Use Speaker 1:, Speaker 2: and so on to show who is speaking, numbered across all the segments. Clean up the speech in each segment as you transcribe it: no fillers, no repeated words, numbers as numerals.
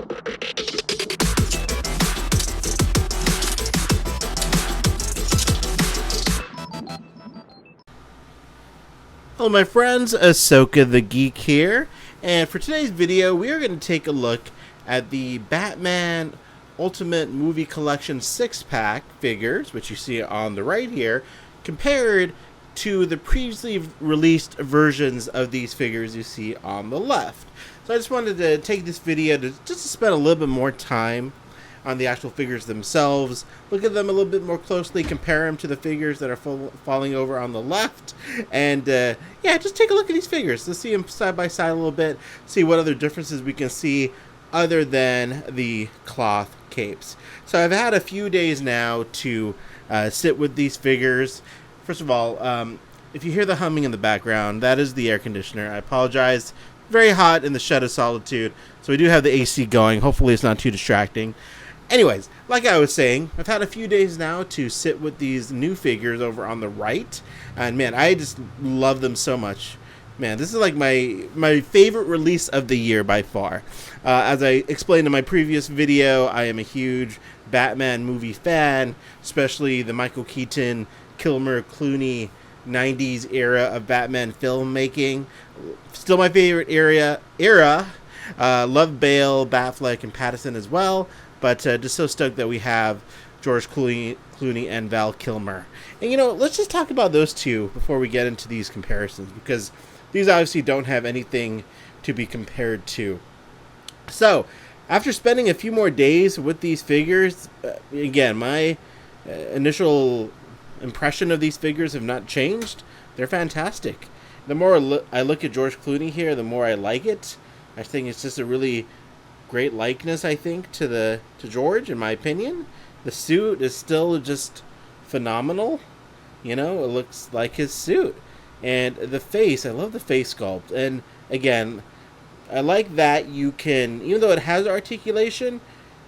Speaker 1: Hello my friends, Asoka the Geek here, and for today's video we are going to take a look at the Batman Ultimate Movie Collection 6-pack figures, which you see on the right here, compared to the previously released versions of these figures you see on the left. So I just wanted to take this video to spend a little bit more time on the actual figures themselves, look at them a little bit more closely, compare them to the figures that are falling over on the left, and yeah, just take a look at these figures. Let's see them side by side a little bit, see what other differences we can see other than the cloth capes. So I've had a few days now to sit with these figures. First of all, if you hear the humming in the background, that is the air conditioner. I apologize. Very hot in the Shed of Solitude, so we do have the AC going. Hopefully it's not too distracting. Anyways, like I was saying, I've had a few days now to sit with these new figures over on the right, and man, I just love them so much. Man, this is like my favorite release of the year by far. As I explained in my previous video, I am a huge Batman movie fan, especially the Michael Keaton, Kilmer, Clooney 90s era of Batman filmmaking. Still my favorite era. Love Bale, Affleck, and Pattinson as well. But just so stoked that we have George Clooney and Val Kilmer. And, you know, let's just talk about those two before we get into these comparisons, because these obviously don't have anything to be compared to. So, after spending a few more days with these figures, again, my initial impression of these figures have not changed. They're fantastic. The more I look at George Clooney here, the more I like it. I think it's just a really great likeness, I think, to George, in my opinion. The suit is still just phenomenal. You know, it looks like his suit. And the face, I love the face sculpt. And again, I like that you can, even though it has articulation,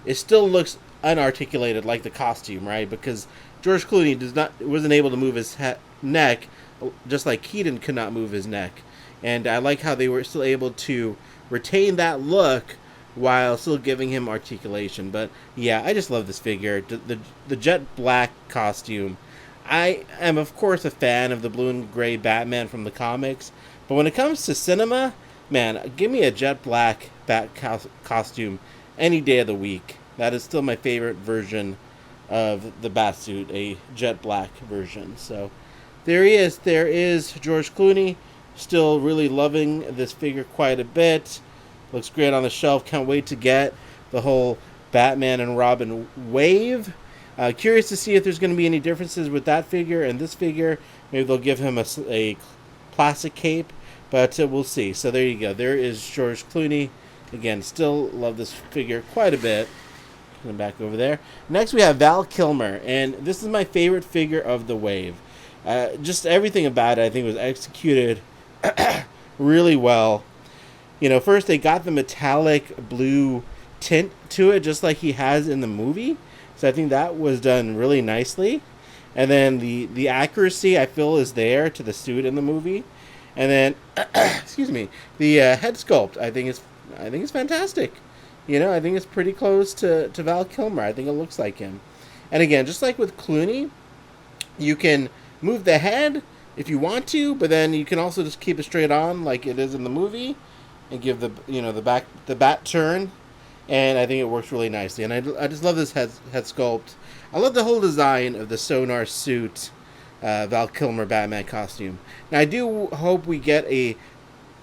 Speaker 1: it still looks unarticulated like the costume, right? Because George Clooney wasn't able to move his neck, just like Keaton could not move his neck. And I like how they were still able to retain that look while still giving him articulation. But yeah, I just love this figure. The jet black costume. I am, of course, a fan of the blue and gray Batman from the comics, but when it comes to cinema, man, give me a jet black bat costume any day of the week. That is still my favorite version of the Batsuit, a jet black version. So there he is. There is George Clooney. Still really loving this figure quite a bit. Looks great on the shelf. Can't wait to get the whole Batman and Robin wave. Curious to see if there's going to be any differences with that figure and this figure. Maybe they'll give him a plastic cape, but we'll see. So there you go. There is George Clooney. Again, still love this figure quite a bit. Come back over there. Next we have Val Kilmer, and this is my favorite figure of the wave. Just everything about it, I think, was executed really well. You know, first they got the metallic blue tint to it, just like he has in the movie. So I think that was done really nicely. And then the accuracy, I feel, is there to the suit in the movie. And then, excuse me, the head sculpt, I think is fantastic. You know, I think it's pretty close to Val Kilmer. I think it looks like him. And again, just like with Clooney, you can move the head if you want to, but then you can also just keep it straight on like it is in the movie. And give the bat turn, and I think it works really nicely. And I just love this head sculpt. I love the whole design of the Sonar suit, Val Kilmer Batman costume. Now I do hope we get a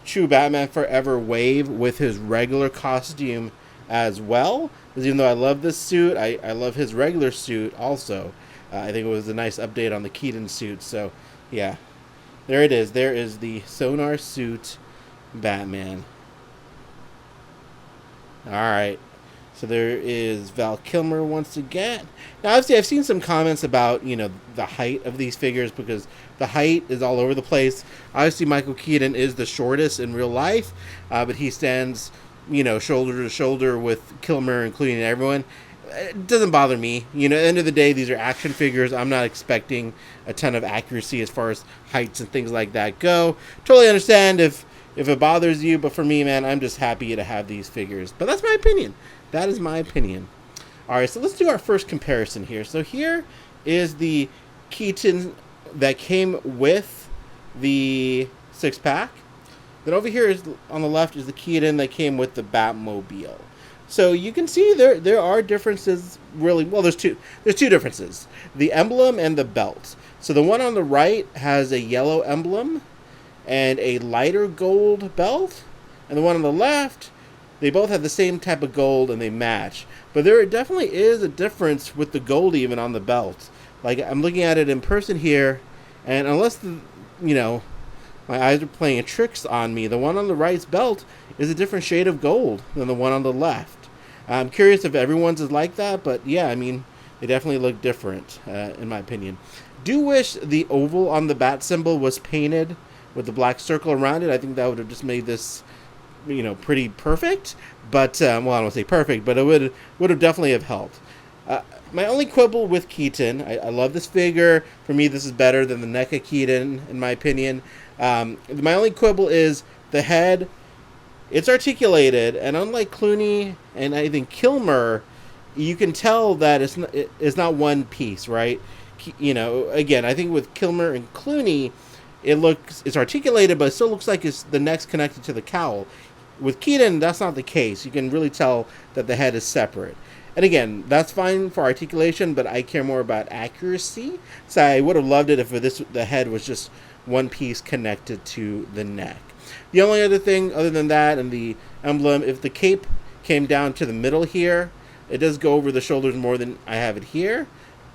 Speaker 1: true Batman Forever wave with his regular costume as well. Because even though I love this suit, I love his regular suit also. I think it was a nice update on the Keaton suit. So yeah, there it is. There is the Sonar suit Batman. Alright, so there is Val Kilmer once again. Now, obviously, I've seen some comments about, you know, the height of these figures, because the height is all over the place. Obviously, Michael Keaton is the shortest in real life, but he stands, you know, shoulder to shoulder with Kilmer, including everyone. It doesn't bother me. You know, at the end of the day, these are action figures. I'm not expecting a ton of accuracy as far as heights and things like that go. Totally understand if it bothers you, but for me, man, I'm just happy to have these figures. But that's my opinion. That is my opinion. All right, so let's do our first comparison here. So here is the Keaton that came with the 6-pack. Then over here is on the left is the Keaton that came with the Batmobile. So you can see there are differences. Really, well, there's two differences: the emblem and the belt. So the one on the right has a yellow emblem and a lighter gold belt, and the one on the left, they both have the same type of gold and they match. But there definitely is a difference with the gold even on the belt. Like, I'm looking at it in person here, and unless my eyes are playing tricks on me, the one on the right's belt is a different shade of gold than the one on the left. I'm curious if everyone's is like that, but yeah, I mean, they definitely look different, in my opinion. Do wish the oval on the bat symbol was painted with the black circle around it. I think that would have just made this, pretty perfect. But, well, I don't want to say perfect, but it would have definitely have helped. My only quibble with Keaton, I love this figure. For me, this is better than the NECA Keaton, in my opinion. My only quibble is the head. It's articulated, and unlike Clooney and I think Kilmer, you can tell that it's not one piece, right? Again, I think with Kilmer and Clooney, it's articulated, but it still looks like the neck's connected to the cowl. With Keaton, that's not the case. You can really tell that the head is separate. And again, that's fine for articulation, but I care more about accuracy. So I would have loved it if the head was just one piece connected to the neck. The only other thing, other than that, and the emblem, if the cape came down to the middle here, it does go over the shoulders more than I have it here.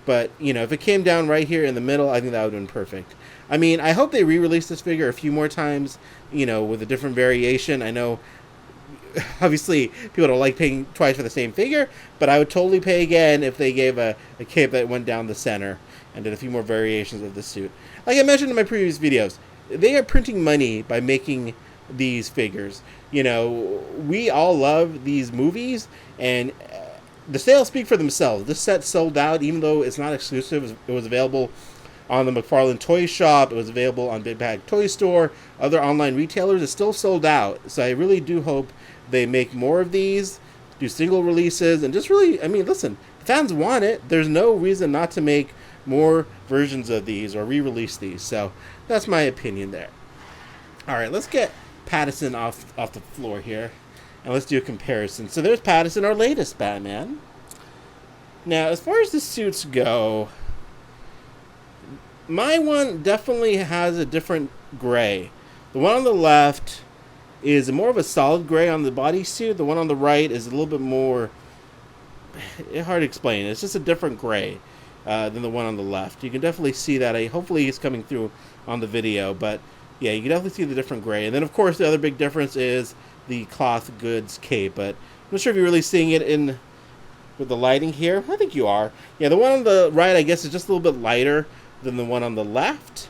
Speaker 1: But, if it came down right here in the middle, I think that would have been perfect. I mean, I hope they re-release this figure a few more times, with a different variation. I know, obviously, people don't like paying twice for the same figure, but I would totally pay again if they gave a cape that went down the center and did a few more variations of the suit. Like I mentioned in my previous videos, they are printing money by making these figures. We all love these movies, and the sales speak for themselves. This set sold out, even though it's not exclusive. It was available on the McFarlane Toys shop. It was available on Big Bag Toy Store. Other online retailers. It's still sold out. So I really do hope they make more of these, do single releases, and just really, listen, fans want it. There's no reason not to make more versions of these or re-release these. So that's my opinion there. All right, let's get Pattinson off the floor here, and let's do a comparison. So there's Pattinson, our latest Batman. Now, as far as the suits go, my one definitely has a different gray. The one on the left is more of a solid gray on the bodysuit. The one on the right is a little bit more, it's hard to explain. It's just a different gray than the one on the left. You can definitely see that. Hopefully it's coming through on the video, but yeah, you can definitely see the different gray. And then, of course, the other big difference is the cloth goods cape, but I'm not sure if you're really seeing it with the lighting here. I think you are. Yeah, the one on the right, I guess, is just a little bit lighter than the one on the left.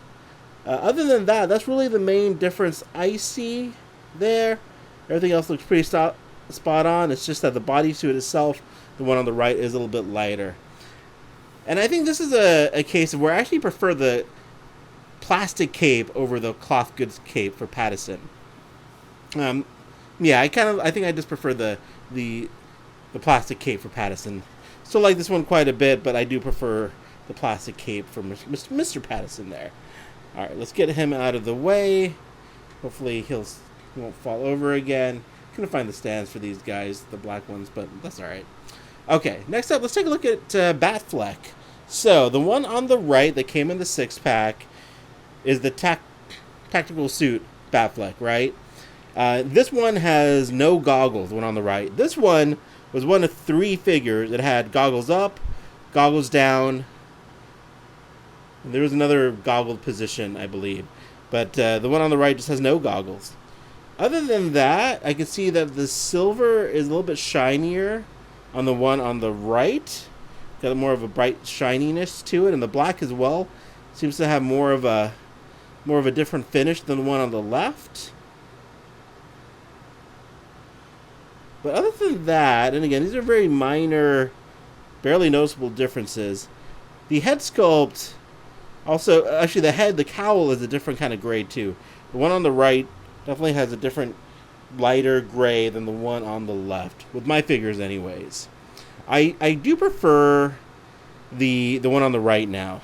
Speaker 1: Other than that, that's really the main difference I see there. Everything else looks pretty spot on. It's just that the bodysuit itself, the one on the right, is a little bit lighter. And I think this is a case of where I actually prefer the plastic cape over the cloth goods cape for Pattinson. Yeah, I think I just prefer the plastic cape for Pattinson. Still like this one quite a bit, but I do prefer the plastic cape for Mr. Pattinson there. All right, let's get him out of the way. Hopefully he won't fall over again. Couldn't find the stands for these guys, the black ones, but that's all right. Okay, next up, let's take a look at Affleck. So the one on the right that came in the 6-pack is the tactical suit Affleck, right? This one has no goggles, the one on the right. This one was one of 3 figures. It had goggles up, goggles down, and there was another goggled position, I believe. But the one on the right just has no goggles. Other than that, I can see that the silver is a little bit shinier on the one on the right. Got more of a bright shininess to it, and the black as well seems to have more of a different finish than the one on the left. But other than that, and again, these are very minor, barely noticeable differences. The head sculpt also, actually the cowl is a different kind of gray too. The one on the right definitely has a different lighter gray than the one on the left, with my figures anyways. I do prefer the one on the right now.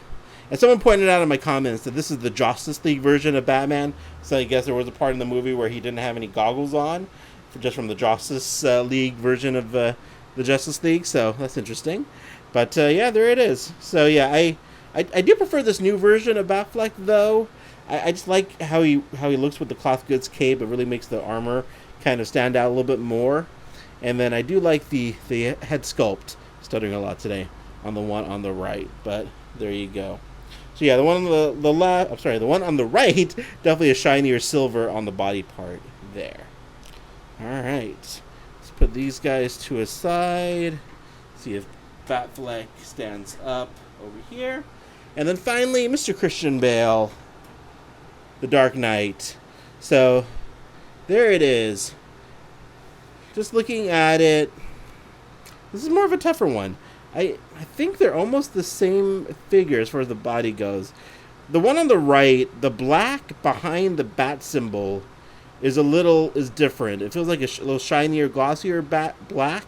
Speaker 1: And someone pointed out in my comments that this is the Justice League version of Batman. So I guess there was a part in the movie where he didn't have any goggles on, just from the Justice League version of the Justice League. So that's interesting. But yeah, there it is. So yeah, I do prefer this new version of Affleck though. I just like how he looks with the cloth goods cape. It really makes the armor kind of stand out a little bit more. And then I do like the head sculpt. Stuttering a lot today on the one on the right, but there you go. So yeah, the one on the left, I'm sorry, the one on the right, definitely a shinier silver on the body part there. All right, let's put these guys to a side. See if Affleck stands up over here. And then finally, Mr. Christian Bale, the Dark Knight. So there it is. Just looking at it, this is more of a tougher one. I think they're almost the same figure as far as the body goes. The one on the right, the black behind the bat symbol is different. It feels like a little shinier, glossier black.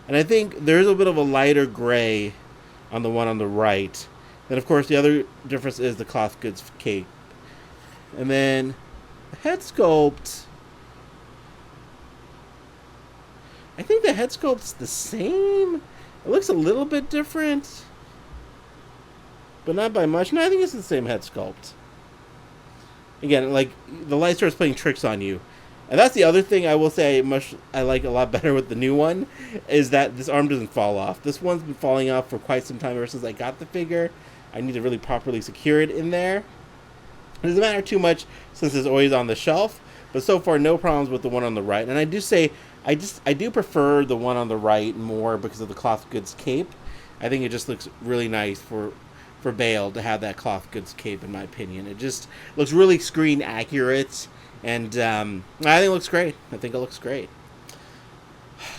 Speaker 1: And I think there's a bit of a lighter gray on the one on the right. Then, of course, the other difference is the cloth goods cape. And then the head sculpt, I think the head sculpt's the same. It looks a little bit different, but not by much. No, I think it's the same head sculpt. Again, like, the light starts playing tricks on you. And that's the other thing I will say I like a lot better with the new one, is that this arm doesn't fall off. This one's been falling off for quite some time ever since I got the figure. I need to really properly secure it in there. It doesn't matter too much since it's always on the shelf, but so far no problems with the one on the right. And I do say, I do prefer the one on the right more because of the cloth goods cape. I think it just looks really nice for Bale to have that cloth goods cape, in my opinion. It just looks really screen accurate, and I think it looks great. I think it looks great.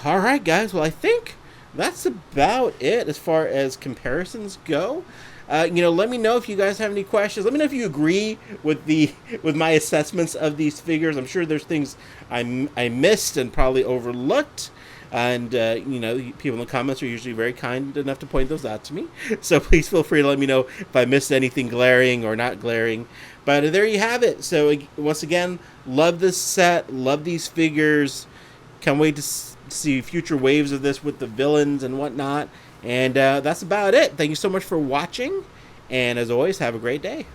Speaker 1: All right, guys. Well, I think that's about it as far as comparisons go. Let me know if you guys have any questions. Let me know if you agree with my assessments of these figures. I'm sure there's things I missed and probably overlooked. And, people in the comments are usually very kind enough to point those out to me. So please feel free to let me know if I missed anything glaring or not glaring. But there you have it. So once again, love this set. Love these figures. Can't wait to see future waves of this with the villains and whatnot. And that's about it. Thank you so much for watching. And as always, have a great day.